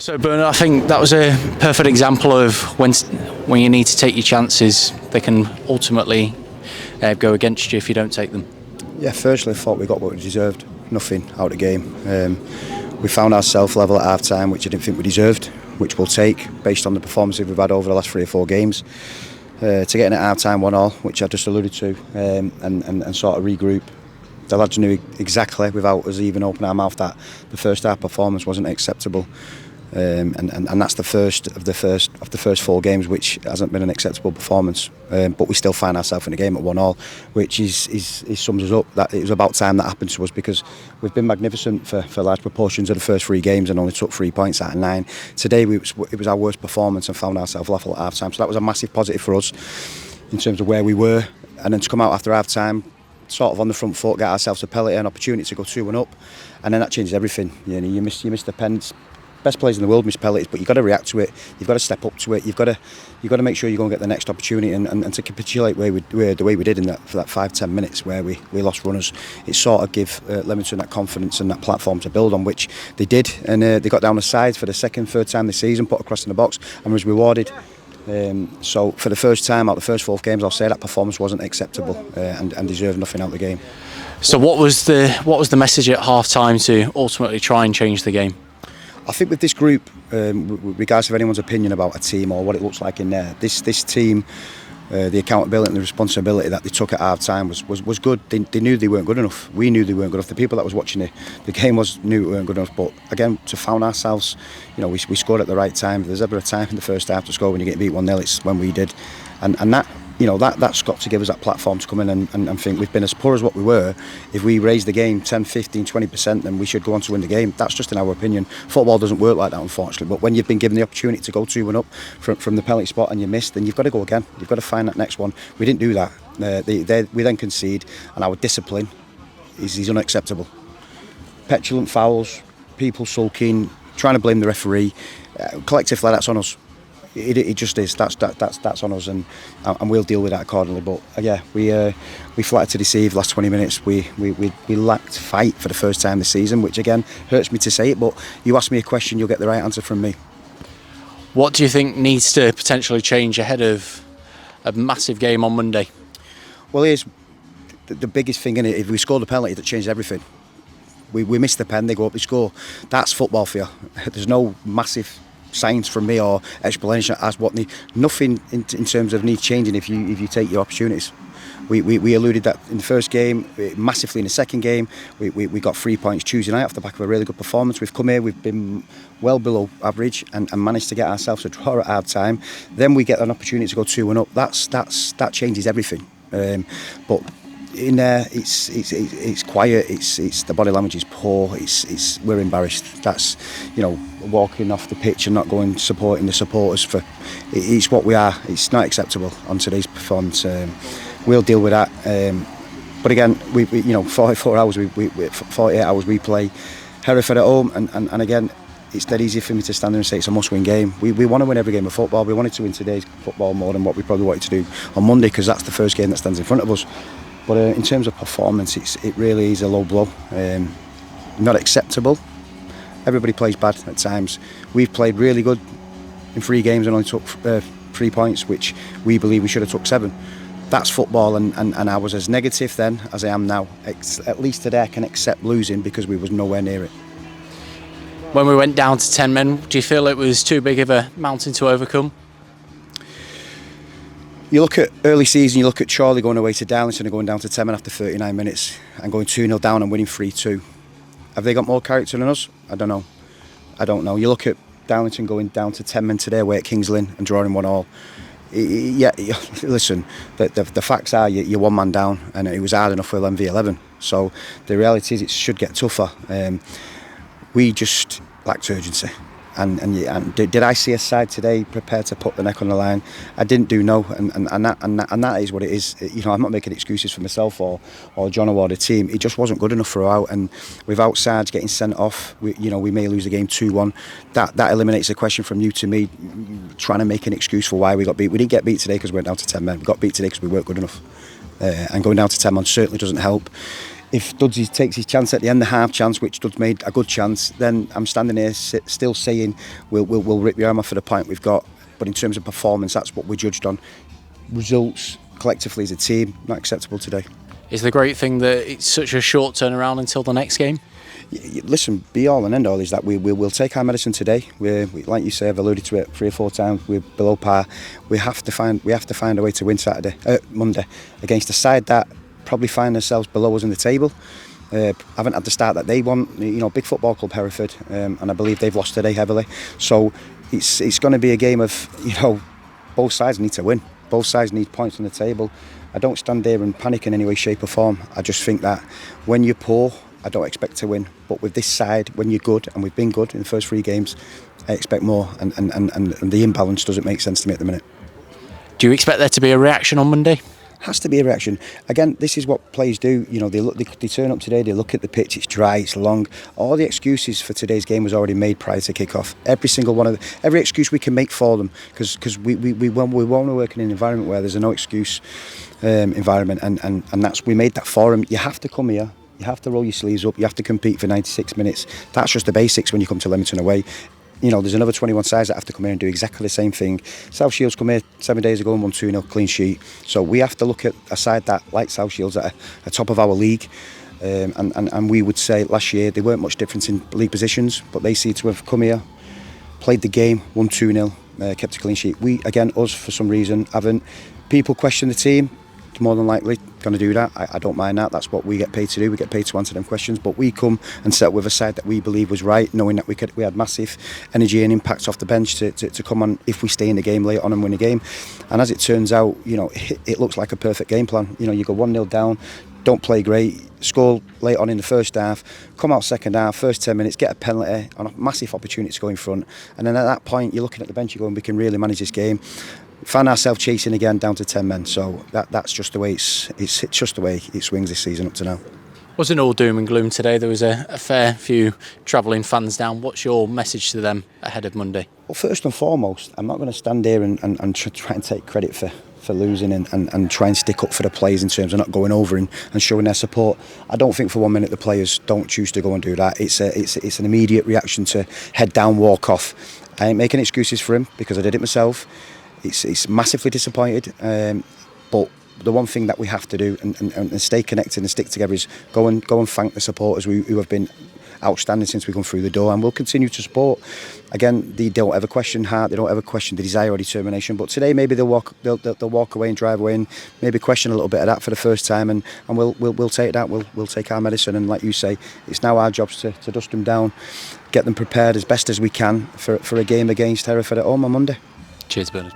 So, Bernard, I think that was a perfect example of when you need to take your chances, they can ultimately go against you if you don't take them. Yeah, firstly, I thought we got what we deserved. Nothing out of the game. We found ourselves level at half time, which I didn't think we deserved, which we'll take based on the performances we've had over the last 3 or 4 games. To get in at half time 1-1, which I just alluded to, and sort of regroup. The lads knew exactly, without us even opening our mouth, that the first half performance wasn't acceptable. And that's the first of the first 4 games which hasn't been an acceptable performance, but we still find ourselves in the game at 1-1, which is sums us up that it was about time that happened to us, because we've been magnificent for large proportions of the first 3 games and only took 3 points out of 9. Today it was our worst performance and found ourselves level at half time, so that was a massive positive for us in terms of where we were. And then to come out after half time sort of on the front foot, get ourselves a penalty, an opportunity to go 2-1 up, and then that changes everything. You know, you miss the pens. Best players in the world miss penalties, but you've got to react to it. You've got to step up to it. You've got to make sure you go and get the next opportunity, and to capitulate the way we did for that 5-10 minutes where we lost runners. It sort of give Leamington that confidence and that platform to build on, which they did, and they got down the sides for the second, third time this season, put across in the box, and was rewarded. So for the first time out of the first 4 games, I'll say that performance wasn't acceptable and deserved nothing out of the game. So what was the message at half time to ultimately try and change the game? I think with this group, regardless of anyone's opinion about a team or what it looks like in there, this team, the accountability and the responsibility that they took at half time was good. They knew they weren't good enough. We knew they weren't good enough. The people that was watching the game knew we weren't good enough. But again, to found ourselves, you know, we scored at the right time. If there's ever a time in the first half to score when you get beat 1-0, it's when we did, and that. You know, that's got to give us that platform to come in and think we've been as poor as what we were. If we raise the game 10, 15, 20%, then we should go on to win the game. That's just in our opinion. Football doesn't work like that, unfortunately. But when you've been given the opportunity to go 2-1 up from the penalty spot and you missed, then you've got to go again. You've got to find that next one. We didn't do that. We then concede, and our discipline is unacceptable. Petulant fouls, people sulking, trying to blame the referee. Collectively, that's on us. It just is. That's on us, and we'll deal with that accordingly. But yeah, we flattered to deceive. Last 20 minutes, we lacked fight for the first time this season, which again hurts me to say it. But you ask me a question, you'll get the right answer from me. What do you think needs to potentially change ahead of a massive game on Monday? Well, here's the biggest thing in it. If we score the penalty, that changes everything. We miss the pen, they go up, they score. That's football for you. There's no massive science from me or explanation as what nothing in terms of needs changing if you take your opportunities. We alluded that in the first game, massively in the second game. We got 3 points Tuesday night off the back of a really good performance. We've come here, we've been well below average and managed to get ourselves a draw at half time. Then we get an opportunity to go 2-1 up. That changes everything. But in there, it's quiet. It's the body language is poor. We're embarrassed. That's, you know, walking off the pitch and not going supporting the supporters for. It's what we are. It's not acceptable on today's performance. We'll deal with that. But again, we 44 hours. 48 hours we play Hereford at home, and again, it's dead easy for me to stand there and say it's a must-win game. We want to win every game of football. We wanted to win today's football more than what we probably wanted to do on Monday, because that's the first game that stands in front of us. But in terms of performance, it really is a low blow. Not acceptable. Everybody plays bad at times. We've played really good in 3 games and only took 3 points, which we believe we should have took 7. That's football, and I was as negative then as I am now. At least today I can accept losing because we was nowhere near it. When we went down to 10 men, do you feel it was too big of a mountain to overcome? You look at early season, you look at Chorley going away to Darlington and going down to 10 men after 39 minutes and going 2-0 down and winning 3-2. Have they got more character than us? I don't know. You look at Darlington going down to 10 men today away at Kings Lynn and drawing 1-1. Yeah, listen, the facts are you're 1 man down, and it was hard enough for 11v11. So the reality is it should get tougher. We just lacked urgency. And did I see a side today prepared to put the neck on the line? I didn't do no, and that is what it is. You know, I'm not making excuses for myself or John or the team. It just wasn't good enough for out, and without Sarge getting sent off, we may lose the game 2-1. That eliminates the question from you to me, trying to make an excuse for why we got beat. We didn't get beat today because we went down to 10 men. We got beat today because we weren't good enough, and going down to 10 men certainly doesn't help. if Dudsy takes his chance at the end, the half chance, which Duds made a good chance, then I'm standing here still saying we'll rip the arm off for the point we've got. But in terms of performance, that's what we're judged on. Results collectively as a team, not acceptable today. Is the great thing that it's such a short turnaround until the next game? Listen, be all and end all is that we'll take our medicine today. We, like you say, I've alluded to it 3 or 4 times. We're below par. We have to find a way to win Monday against a side that probably find themselves below us in the table. Haven't had the start that they want. You know, big football club Hereford, and I believe they've lost today heavily. So it's going to be a game of, you know, both sides need to win. Both sides need points on the table. I don't stand there and panic in any way, shape or form. I just think that when you're poor, I don't expect to win. But with this side, when you're good, and we've been good in the first 3 games, I expect more. And the imbalance doesn't make sense to me at the minute. Do you expect there to be a reaction on Monday? Has to be a reaction. Again, this is what players do. You know, they turn up today, they look at the pitch, it's dry, it's long. All the excuses for today's game was already made prior to kick-off. Every excuse we can make for them, because we want to work in an environment where there's a no excuse environment, and that's, we made that for them. You have to come here. You have to roll your sleeves up. You have to compete for 96 minutes. That's just the basics when you come to Leamington away. You know, there's another 21 sides that have to come here and do exactly the same thing. South Shields come here 7 days ago and won 2-0 clean sheet. So we have to look at a side that, like South Shields, at a top of our league. And we would say last year they weren't much difference in league positions, but they seem to have come here, played the game, won 2-0, kept a clean sheet. We, again, us, for some reason, haven't. People question the team. More than likely going to do that. I don't mind that. That's what we get paid to do. We get paid to answer them questions. But we come and set with a side that we believe was right, knowing that we had massive energy and impacts off the bench to come on if we stay in the game late on and win the game. And as it turns out, you know, it looks like a perfect game plan. You know, you go 1-0 down, don't play great, score late on in the first half, come out second half, first 10 minutes, get a penalty on a massive opportunity to go in front. And then at that point, you're looking at the bench, you're going, we can really manage this game. Found ourselves chasing again down to 10 men, so that's just the way it's just the way it swings this season up to now. Wasn't all doom and gloom today. There was a fair few travelling fans down. What's your message to them ahead of Monday? Well, first and foremost, I'm not going to stand here and try and take credit for losing and try and stick up for the players in terms of not going over and showing their support. I don't think for 1 minute the players don't choose to go and do that. It's an immediate reaction to head down, walk off. I ain't making excuses for him because I did it myself. It's massively disappointed, but the one thing that we have to do and stay connected and stick together is go and thank the supporters who have been outstanding since we come through the door, and we'll continue to support. Again, they don't ever question heart, they don't ever question the desire or determination. But today maybe they'll walk away and drive away and maybe question a little bit of that for the first time, and we'll take that. We'll take our medicine, and like you say, it's now our jobs to dust them down, get them prepared as best as we can for a game against Hereford at home on Monday. Cheers, Bernard.